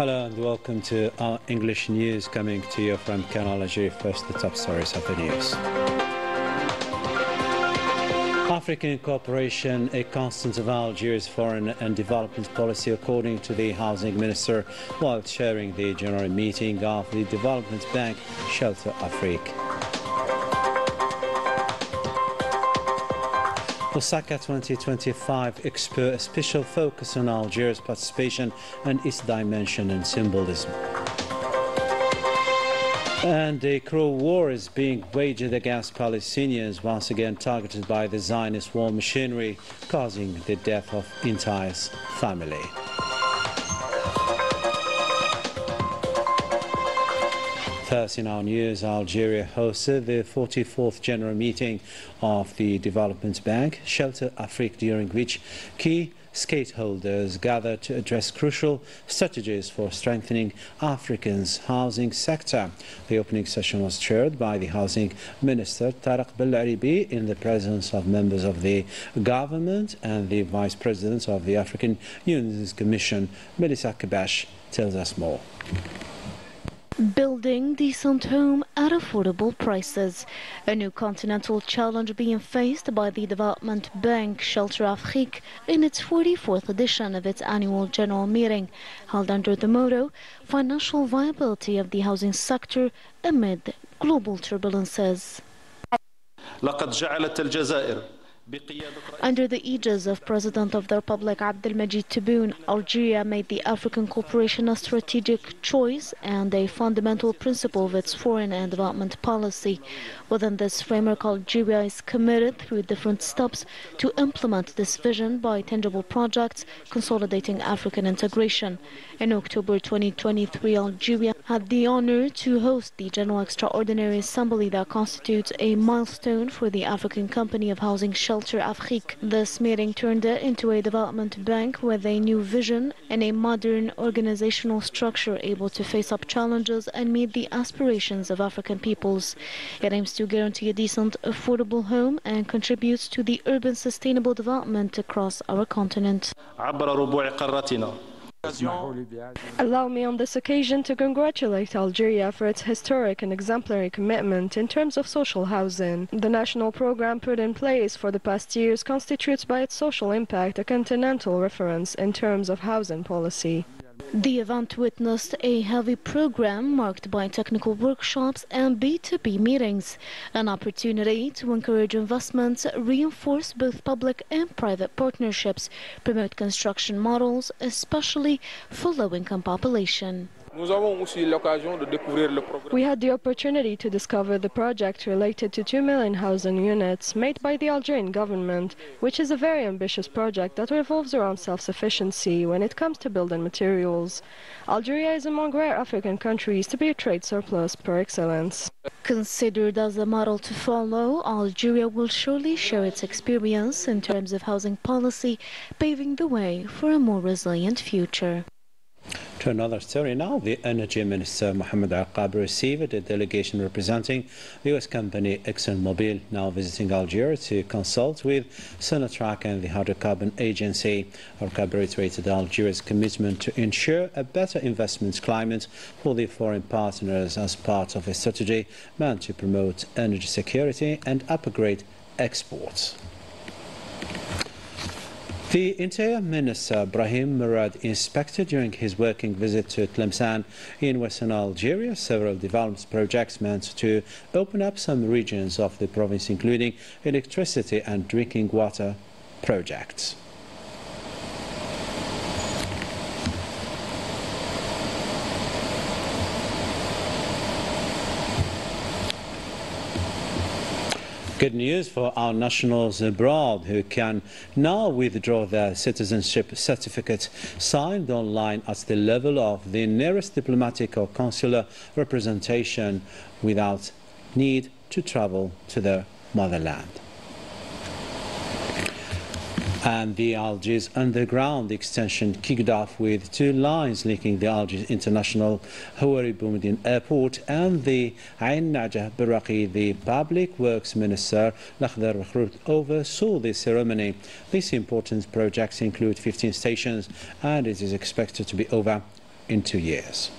Hello and welcome to our English news coming to you from Canal, Algérie. First, the top stories of the news. African cooperation, a constant of Algeria's foreign and development policy, according to the housing minister, while chairing the general meeting of the Development Bank Shelter Afrique. Osaka 2025 Expo, a special focus on Algeria's participation and its dimension and symbolism. And a cruel war is being waged against Palestinians, once again targeted by the Zionist war machinery, causing the death of entire family. First in our news, Algeria hosted the 44th General Meeting of the Development Bank, Shelter Afrique, during which key stakeholders gathered to address crucial strategies for strengthening Africa's housing sector. The opening session was chaired by the Housing Minister, Tarek Belaribi, in the presence of members of the government and the Vice President of the African Union's Commission. Melissa Kabash tells us more. Building decent home at affordable prices. A new continental challenge being faced by the Development Bank Shelter Afrique in its 44th edition of its annual general meeting, held under the motto Financial Viability of the Housing Sector Amid Global Turbulences. Under the aegis of President of the Republic Abdelmajid Tebboune, Algeria made the African cooperation a strategic choice and a fundamental principle of its foreign and development policy. Within this framework, Algeria is committed through different steps to implement this vision by tangible projects consolidating African integration. In October 2023, Algeria had the honor to host the General Extraordinary Assembly that constitutes a milestone for the African Company of Housing Shelter Afrique. This meeting turned it into a development bank with a new vision and a modern organizational structure able to face up challenges and meet the aspirations of African peoples. It aims to guarantee a decent, affordable home and contributes to the urban sustainable development across our continent. Allow me on this occasion to congratulate Algeria for its historic and exemplary commitment in terms of social housing. The national program put in place for the past years constitutes by its social impact a continental reference in terms of housing policy. The event witnessed a heavy program marked by technical workshops and B2B meetings, an opportunity to encourage investments, reinforce both public and private partnerships, promote construction models, especially for low-income population. We had the opportunity to discover the project related to 2 million housing units made by the Algerian government, which is a very ambitious project that revolves around self-sufficiency when it comes to building materials. Algeria is among rare African countries to be a trade surplus par excellence. Considered as a model to follow, Algeria will surely share its experience in terms of housing policy, paving the way for a more resilient future. To another story now, the Energy Minister Mohamed Al-Qab received a delegation representing the U.S. company ExxonMobil, now visiting Algeria to consult with Sonatrach and the Hydrocarbon Agency. Al-Qab reiterated Algeria's commitment to ensure a better investment climate for the foreign partners as part of a strategy meant to promote energy security and upgrade exports. The Interior Minister Brahim Murad inspected during his working visit to Tlemcen in western Algeria several development projects meant to open up some regions of the province, including electricity and drinking water projects. Good news for our nationals abroad who can now withdraw their citizenship certificate signed online at the level of the nearest diplomatic or consular representation without need to travel to their motherland. And the Algiers Underground extension kicked off with 2 lines linking the Algiers International Houari Boumediene Airport and the Ain Najah Baraki. The Public Works Minister Lakhdar Makhrout oversaw the ceremony. These important projects include 15 stations and it is expected to be over in 2 years.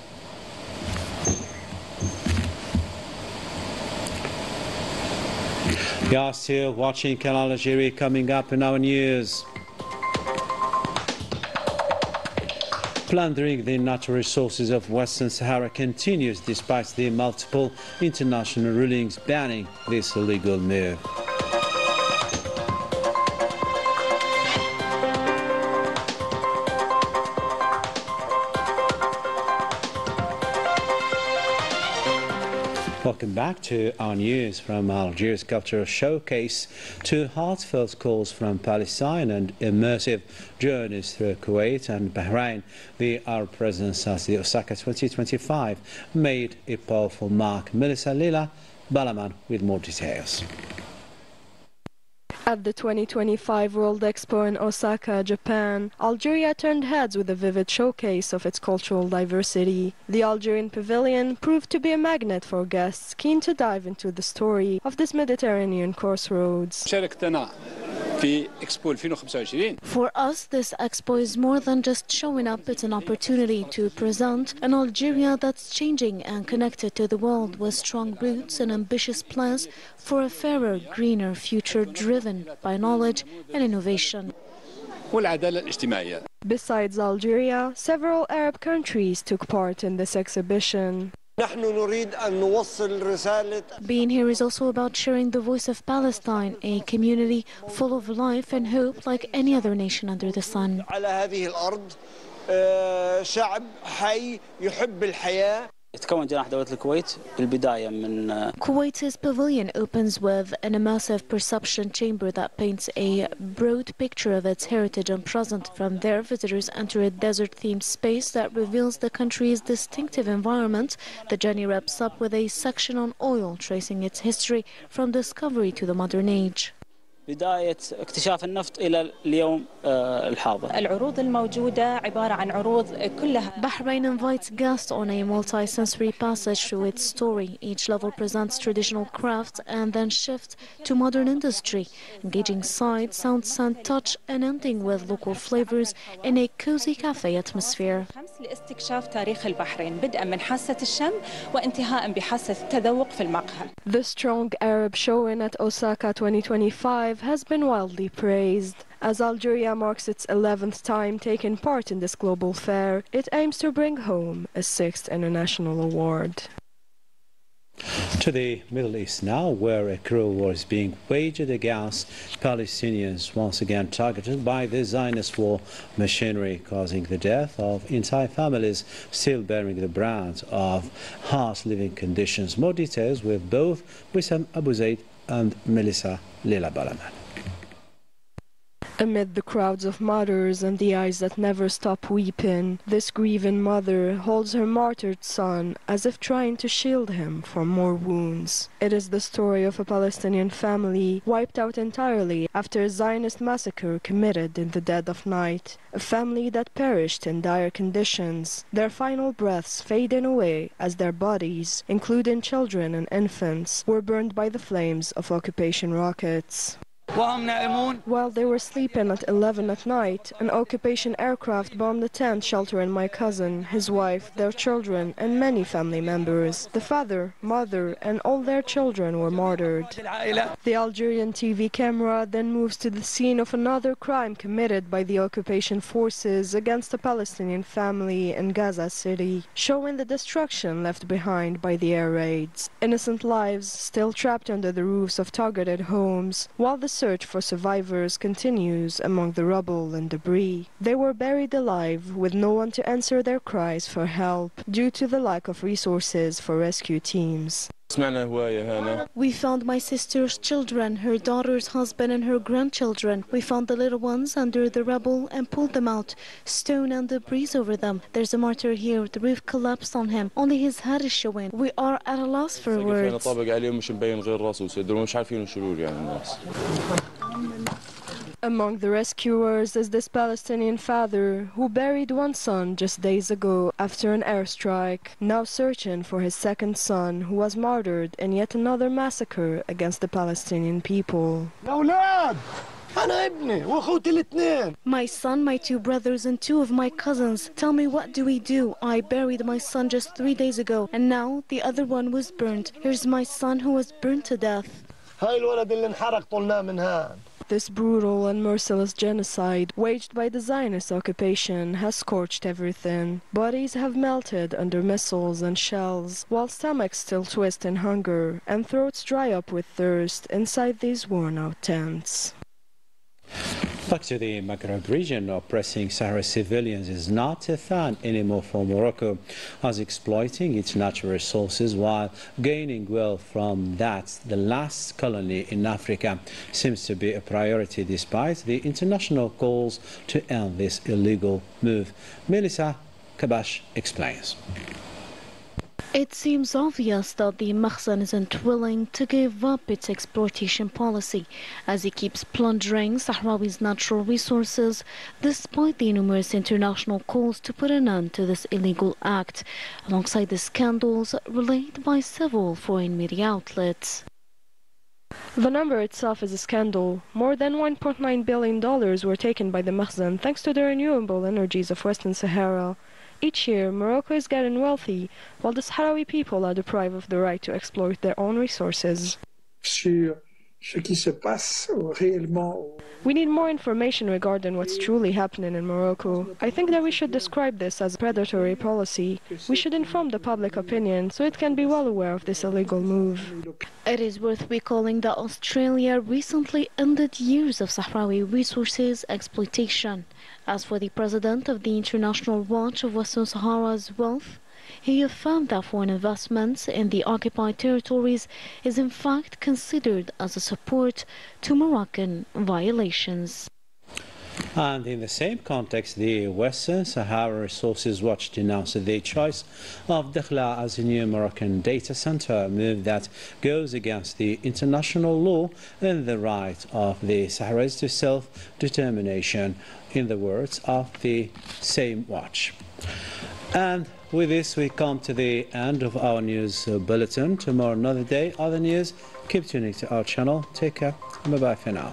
You are still watching Canal Algérie. Coming up in our news. Plundering the natural resources of Western Sahara continues despite the multiple international rulings banning this illegal move. Welcome back to our news. From Algeria's cultural showcase to heartfelt calls from Palestine and immersive journeys through Kuwait and Bahrain, the Arab presence at the Osaka 2025 made a powerful mark. Melissa Lila Balaman with more details. At the 2025 World Expo in Osaka, Japan, Algeria turned heads with a vivid showcase of its cultural diversity. The Algerian pavilion proved to be a magnet for guests keen to dive into the story of this Mediterranean crossroads. For us, this expo is more than just showing up. It's an opportunity to present an Algeria that's changing and connected to the world, with strong roots and ambitious plans for a fairer, greener future driven by knowledge and innovation. Besides Algeria, several Arab countries took part in this exhibition. Being here is also about sharing the voice of Palestine, a community full of life and hope like any other nation under the sun. Kuwait's pavilion opens with an immersive perception chamber that paints a broad picture of its heritage and present. From there, visitors enter a desert-themed space that reveals the country's distinctive environment. The journey wraps up with a section on oil, tracing its history from discovery to the modern age. بداية اكتشاف النفط إلى اليوم الحاضر. العروض الموجودة عبارة عن عروض كلها. Bahrain invites guests on a multi-sensory passage through its story. Each level presents traditional crafts and then shifts to modern industry, engaging sight, sound, scent, touch, and ending with local flavors in a cozy cafe atmosphere. لاستكشاف تاريخ البحرين بدءا من حاسة الشم وانتهاء بحاسة التذوق في المقهى. The strong Arab showing at Osaka 2025 has been widely praised. As Algeria marks its 11th time taking part in this global fair, it aims to bring home a 6th international award. To the Middle East now, where a cruel war is being waged against Palestinians, once again targeted by the Zionist war machinery, causing the death of entire families still bearing the brunt of harsh living conditions. More details with both Wissam Abu Zaid and Melissa Lila Balaman. Amid the crowds of mothers and the eyes that never stop weeping, this grieving mother holds her martyred son as if trying to shield him from more wounds. It is the story of a Palestinian family wiped out entirely after a Zionist massacre committed in the dead of night. A family that perished in dire conditions, their final breaths fading away as their bodies, including children and infants, were burned by the flames of occupation rockets. While they were sleeping at 11 at night, an occupation aircraft bombed the tent sheltering my cousin, his wife, their children, and many family members. The father, mother, and all their children were martyred. The Algerian TV camera then moves to the scene of another crime committed by the occupation forces against a Palestinian family in Gaza City, showing the destruction left behind by the air raids. Innocent lives still trapped under the roofs of targeted homes, while the search for survivors continues among the rubble and debris. They were buried alive with no one to answer their cries for help due to the lack of resources for rescue teams. We found my sister's children, her daughter's husband and her grandchildren. We found the little ones under the rubble and pulled them out. Stone and debris over them. There's a martyr here. The roof collapsed on him. Only his head is showing. We are at a loss for words. Among the rescuers is this Palestinian father who buried one son just days ago after an airstrike, now searching for his second son who was martyred in yet another massacre against the Palestinian people. أنا ابني وأخوتي الاثنين. My son, my two brothers, and two of my cousins. Tell me, what do we do? I buried my son just 3 days ago, and now the other one was burnt. Here's my son who was burnt to death. هاي الولد اللي انحرق طولناه من هان. This brutal and merciless genocide waged by the Zionist occupation has scorched everything. Bodies have melted under missiles and shells, while stomachs still twist in hunger and throats dry up with thirst inside these worn-out tents. Back to the Maghreb region, oppressing Sahrawi civilians is not a fun anymore for Morocco, as exploiting its natural resources while gaining wealth from that, the last colony in Africa, seems to be a priority despite the international calls to end this illegal move. Melissa Kabash explains. It seems obvious that the Makhzen isn't willing to give up its exploitation policy, as it keeps plundering Sahrawi's natural resources, despite the numerous international calls to put an end to this illegal act, alongside the scandals relayed by several foreign media outlets. The number itself is a scandal. More than $1.9 billion were taken by the Makhzen thanks to the renewable energies of Western Sahara. Each year, Morocco is getting wealthy, while the Sahrawi people are deprived of the right to exploit their own resources. We need more information regarding what's truly happening in Morocco. I think that we should describe this as a predatory policy. We should inform the public opinion so it can be well aware of this illegal move. It is worth recalling that Australia recently ended years of Sahrawi resources exploitation. As for the president of the International Watch of Western Sahara's wealth, he affirmed that foreign investments in the occupied territories is in fact considered as a support to Moroccan violations. And in the same context, the Western Sahara Resources Watch denounced the choice of Dakhla as a new Moroccan data center, a move that goes against the international law and the right of the Sahrawis to self-determination, in the words of the same watch. And with this, we come to the end of our news bulletin. Tomorrow, another day, other news. Keep tuning to our channel. Take care. Bye-bye for now.